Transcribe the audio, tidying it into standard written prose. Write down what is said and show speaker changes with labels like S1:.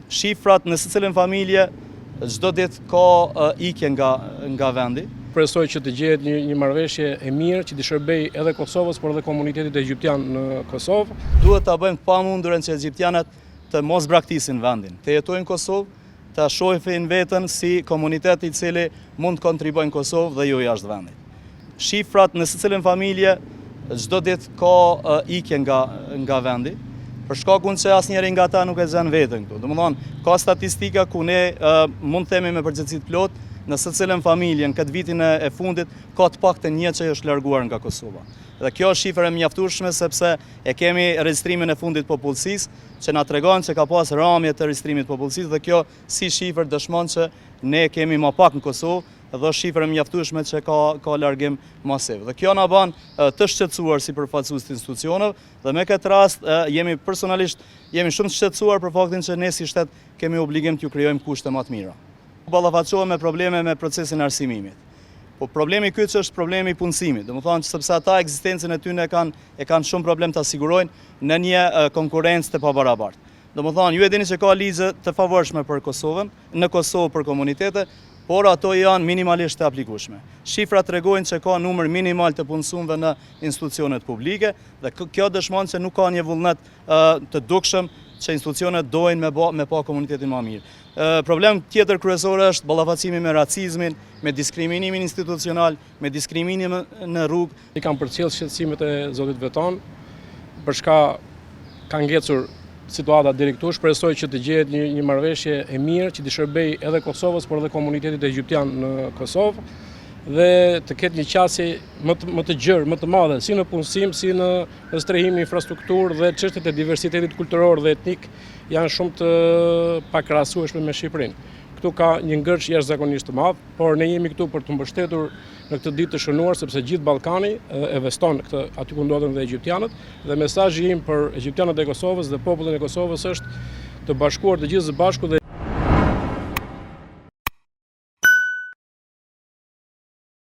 S1: Shifrat në secilën familje çdo ditë ka ikje nga vendi.
S2: Presoj që të gjehet një marrëveshje e mirë që të shërbej edhe Kosovës, por edhe komunitetit egjiptian në Kosovë.
S1: Duhet ta bëjmë pamundurën që egjiptianët të mos braktisin vendin, të jetojnë në Kosovë, të shohin veten si komunitet i cili mund të kontribuojnë në Kosovë dhe jo jashtë vendit. Shifrat në secilën familje çdo ditë ka ikje nga vendi, për shkakun se asnjëri nga ata nuk e zën veten këtu. Domethënë, ka statistika ku ne mund të themi me përgjegjësi të plotë, në secilën familje në këtë vitin e fundit ka të paktën një që është larguar nga Kosova. Dhe kjo është shifër e mjaftueshme sepse e kemi regjistrimin e fundit të popullsisë që na tregon se ka pas ramje të regjistrimit të popullsisë dhe kjo si shifër dëshmon që ne kemi më pak në Kosovë dhe është shifër e mjaftueshme që ka largim masiv. Dhe kjo na bën të shqetësuar si përfaqësues të institucioneve dhe me këtë rast jemi shumë të shqetësuar për faktin që ne si shtet kemi obligim t'ju krijojmë kushte më të mira. Ballafaqohem me probleme me procesin e arsimimit. Po problemi kyç është problemi i punësimit. Domethënë sepse ata ekzistencën e tyre e kanë shumë problem ta sigurojnë në një konkurrencë të pabarabartë. Domethënë ju e dini se ka ligje të favorshme për Kosovën, në Kosovë për komunitete, por ato janë minimalisht të aplikueshme. Shifrat tregojnë se ka numër minimal të punësuesve në institucionet publike dhe kjo dëshmon se nuk ka një vullnet të dukshëm që institucionet dojnë me pa komunitetin më mirë. Problem tjetër kryesor është ballafaqimi me racizmin, me diskriminimin institucional, me diskriminimin në rrugë.
S2: I kam përcjell shqetësimet e zotit Veton, për shka ka ngecur situata deri këtu. Shpresoj që të gjehet një marrëveshje e mirë që të shërbej edhe Kosovës, por edhe komunitetit egjiptian në Kosovë dhe të ketë një qasje më të gjerë, më të madhe, si në punësim, si në strehim në infrastrukturë dhe çështjet e diversitetit kulturor dhe etnik janë shumë të pakrahasueshme me Shqipërinë. Këtu ka një ngërç jashtëzakonisht të madh, por ne jemi këtu për të mbështetur në këtë ditë të shënuar sepse gjithë Ballkani e feston këtë aty ku ndodhen dhe egjiptianët dhe mesazhi im për egjiptianët e Kosovës dhe popullin e Kosovës është të bashkuar të gjithë së bashku dhe